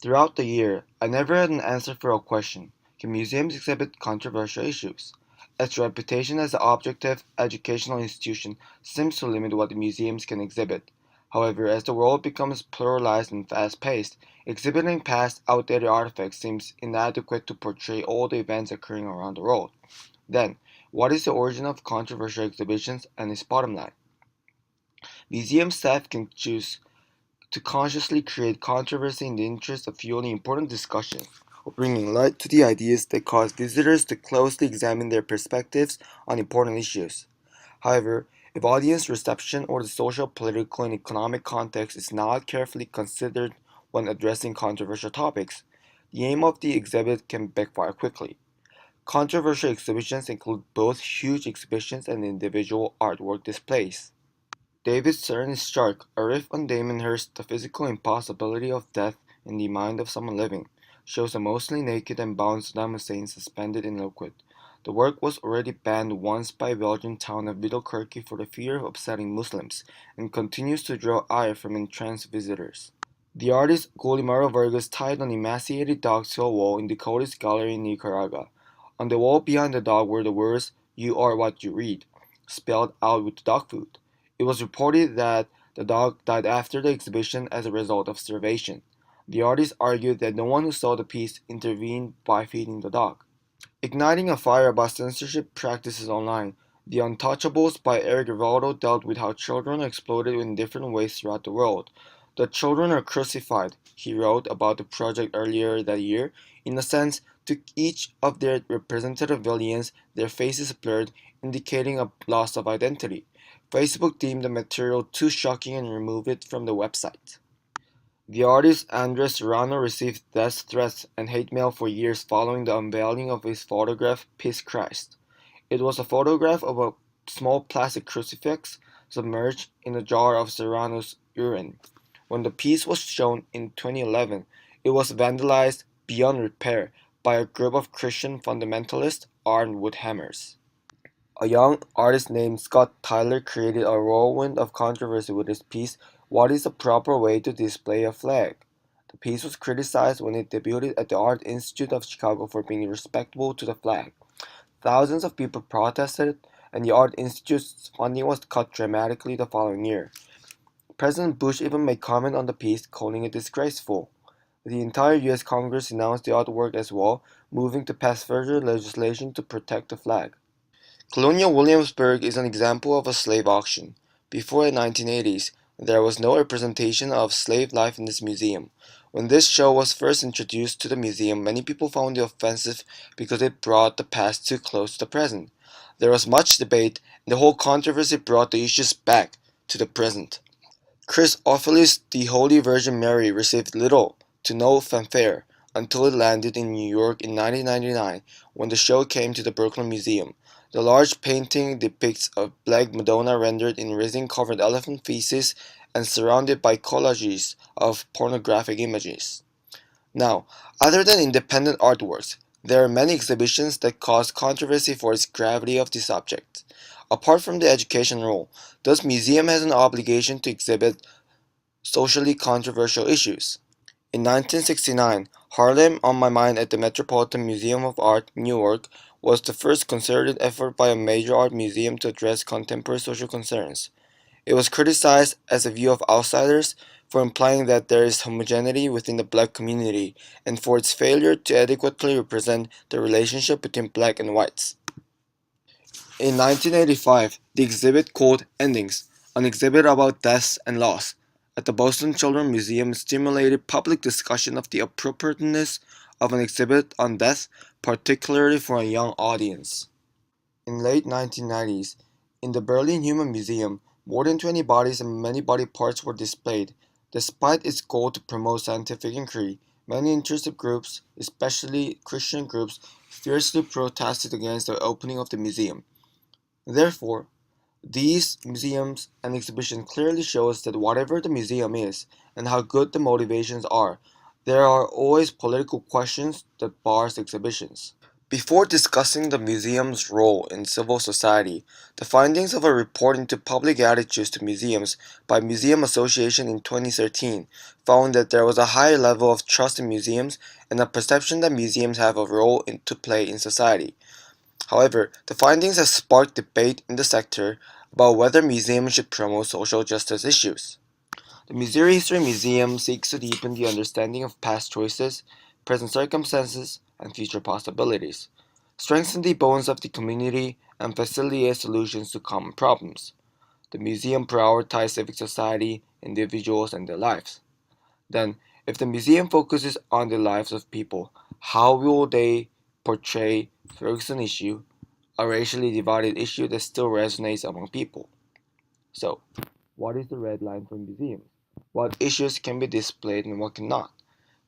Throughout the year, I never had an answer for a question: can museums exhibit controversial issues? Its reputation as an objective educational institution seems to limit what the museums can exhibit. However, as the world becomes pluralized and fast-paced, exhibiting past, outdated artifacts seems inadequate to portray all the events occurring around the world. Then, what is the origin of controversial exhibitions and its bottom line? Museum staff can choose to consciously create controversy in the interest of fueling important discussion or bringing light to the ideas that cause visitors to closely examine their perspectives on important issues. However, if audience reception or the social, political, and economic context is not carefully considered when addressing controversial topics, the aim of the exhibit can backfire quickly. Controversial exhibitions include both huge exhibitions and individual artwork displays. David Stern's Shark, a riff on Damon Hirst's The Physical Impossibility of Death in the Mind of Someone Living, shows a mostly naked and bound Saddam Hussein suspended in liquid. The work was already banned once by Belgian town of Bidalkirky for the fear of upsetting Muslims, and continues to draw ire from entranced visitors. The artist Guillermo Vargas tied an emaciated dog to a wall in the Codes Gallery in Nicaragua. On the wall behind the dog were the words, "You are what you read," spelled out with dog food. It was reported that the dog died after the exhibition as a result of starvation. The artist argued that no one who saw the piece intervened by feeding the dog. Igniting a fire about censorship practices online, The Untouchables by Eric Rivaldo dealt with how children are exploited in different ways throughout the world. "The children are crucified," he wrote about the project earlier that year. "In a sense, to each of their representative villains, their faces blurred, indicating a loss of identity." Facebook deemed the material too shocking and removed it from the website. The artist Andres Serrano received death threats and hate mail for years following the unveiling of his photograph Peace Christ. It was a photograph of a small plastic crucifix submerged in a jar of Serrano's urine. When the piece was shown in 2011, it was vandalized beyond repair by a group of Christian fundamentalists armed with hammers. A young artist named Scott Tyler created a whirlwind of controversy with his piece, "What is the Proper Way to Display a Flag?" The piece was criticized when it debuted at the Art Institute of Chicago for being disrespectful to the flag. Thousands of people protested, and the Art Institute's funding was cut dramatically the following year. President Bush even made comment on the piece, calling it disgraceful. The entire U.S. Congress denounced the artwork as well, moving to pass further legislation to protect the flag. Colonial Williamsburg is an example of a slave auction. Before the 1980s, there was no representation of slave life in this museum. When this show was first introduced to the museum, many people found it offensive because it brought the past too close to the present. There was much debate, and the whole controversy brought the issues back to the present. Chris Ofili's The Holy Virgin Mary received little to no fanfare until it landed in New York in 1999 when the show came to the Brooklyn Museum. The large painting depicts a Black Madonna rendered in resin-covered elephant feces and surrounded by collages of pornographic images. Now, other than independent artworks, there are many exhibitions that cause controversy for its gravity of the subject. Apart from the education role, does museum has an obligation to exhibit socially controversial issues? In 1969, Harlem on My Mind at the Metropolitan Museum of Art, Newark, was the first concerted effort by a major art museum to address contemporary social concerns. It was criticized as a view of outsiders for implying that there is homogeneity within the black community and for its failure to adequately represent the relationship between black and whites. In 1985, the exhibit called Endings, an exhibit about deaths and loss, at the Boston Children's Museum stimulated public discussion of the appropriateness of an exhibit on death, particularly for a young audience. In late 1990s, in the Berlin Human Museum, more than 20 bodies and many body parts were displayed. Despite its goal to promote scientific inquiry, many interested groups, especially Christian groups, fiercely protested against the opening of the museum. Therefore, these museums and exhibitions clearly show us that whatever the museum is and how good the motivations are, there are always political questions that bars exhibitions. Before discussing the museum's role in civil society, the findings of a report into public attitudes to museums by Museum Association in 2013 found that there was a high level of trust in museums and a perception that museums have a role to play in society. However, the findings have sparked debate in the sector about whether museums should promote social justice issues. The Missouri History Museum seeks to deepen the understanding of past choices, present circumstances, and future possibilities, strengthen the bonds of the community, and facilitate solutions to common problems. The museum prioritizes civic society, individuals, and their lives. Then, if the museum focuses on the lives of people, how will they portray Ferguson issue, a racially divided issue that still resonates among people? So, what is the red line for museums? What issues can be displayed and what cannot?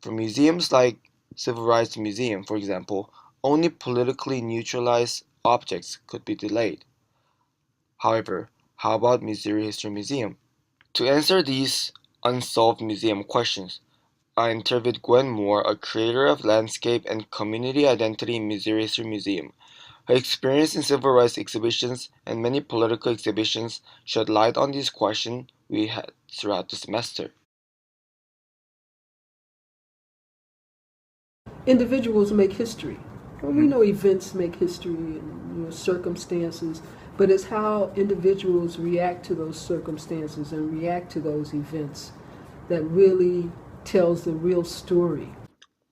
For museums like Civil Rights Museum, for example, only politically neutralized objects could be delayed. However, how about Missouri History Museum? To answer these unsolved museum questions, I interviewed Gwen Moore, a creator of landscape and community identity in Missouri History Museum. Her experience in civil rights exhibitions and many political exhibitions shed light on these questions we had throughout the semester. Individuals make history. Well, we know events make history and circumstances, but it's how individuals react to those circumstances and react to those events that really tells the real story.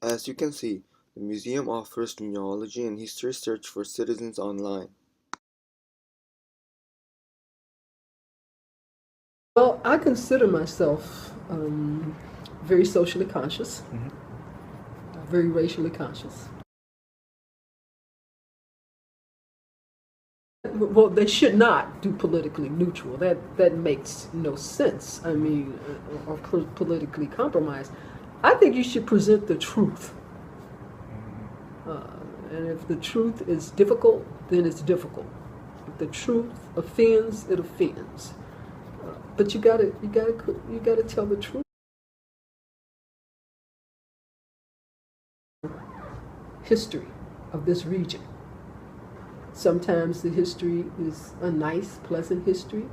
As you can see, the museum offers genealogy and history search for citizens online. Well, I consider myself very socially conscious, very racially conscious. Well, they should not do politically neutral. That makes no sense. I mean, or politically compromised. I think you should present the truth. And if the truth is difficult, then it's difficult. If the truth offends, it offends. But you gotta tell the truth. History of this region. Sometimes the history is a nice, pleasant history.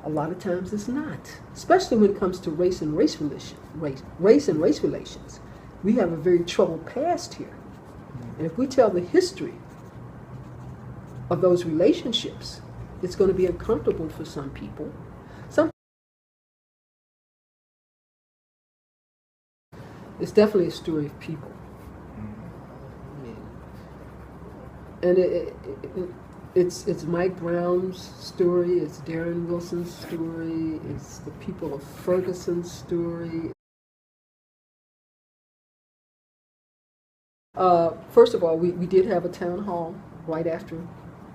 A lot of times it's not, especially when it comes to race and race relations. We have a very troubled past here. And if we tell the history of those relationships, it's going to be uncomfortable for some people. It's definitely a story of people. And it's Mike Brown's story, it's Darren Wilson's story, it's the people of Ferguson's story. First of all, we did have a town hall right after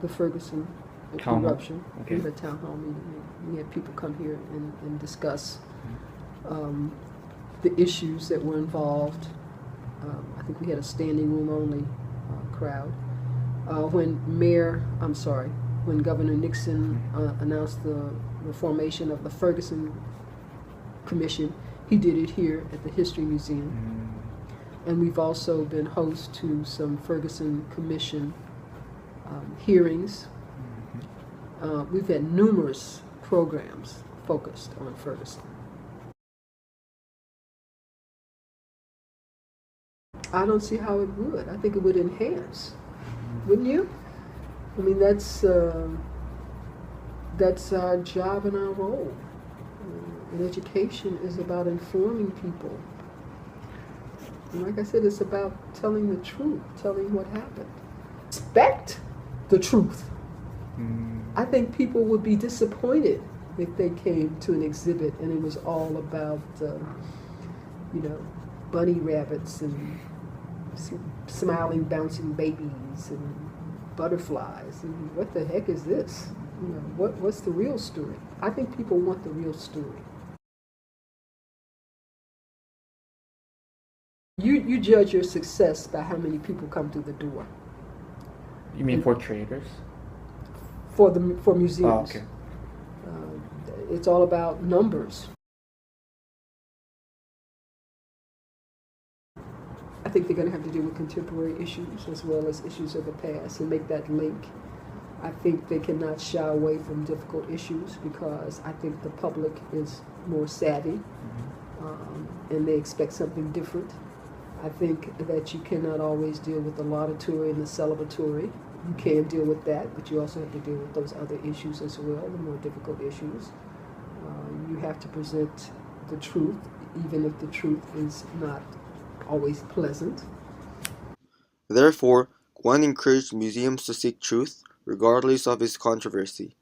the Ferguson eruption. Okay. We had a town hall meeting. We had people come here and discuss the issues that were involved. I think we had a standing room only crowd. When Governor Nixon announced the formation of the Ferguson Commission, he did it here at the History Museum. And we've also been host to some Ferguson Commission hearings. We've had numerous programs focused on Ferguson. I don't see how it would. I think it would enhance. Wouldn't you? I mean, that's our job and our role. And education is about informing people. And like I said, it's about telling the truth, telling what happened. Expect the truth. I think people would be disappointed if they came to an exhibit and it was all about, bunny rabbits and smiling, bouncing babies and butterflies. And what the heck is this? What's the real story? I think people want the real story. You judge your success by how many people come through the door. You mean for creators? For museums. Oh, okay. It's all about numbers. I think they're going to have to deal with contemporary issues as well as issues of the past and make that link. I think they cannot shy away from difficult issues because I think the public is more savvy and they expect something different. I think that you cannot always deal with the laudatory and the celebratory. You can deal with that, but you also have to deal with those other issues as well, the more difficult issues. You have to present the truth, even if the truth is not always pleasant. Therefore, Gwen encouraged museums to seek truth, regardless of its controversy.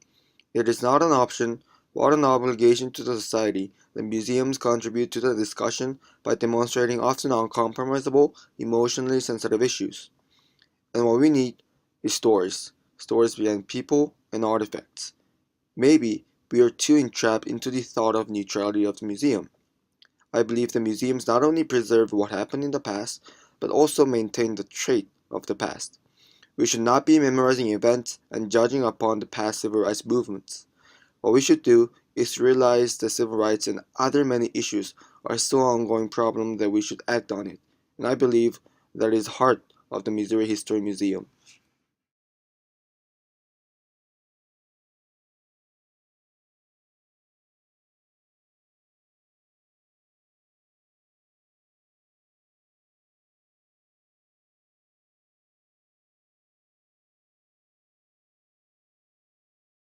It is not an option, but an obligation to the society that museums contribute to the discussion by demonstrating often uncompromisable, emotionally sensitive issues. And what we need is stories. Stories behind people and artifacts. Maybe we are too entrapped into the thought of neutrality of the museum. I believe the museums not only preserve what happened in the past, but also maintain the trait of the past. We should not be memorizing events and judging upon the past civil rights movements. What we should do is realize that civil rights and other many issues are still an ongoing problem that we should act on it, and I believe that is the heart of the Missouri History Museum.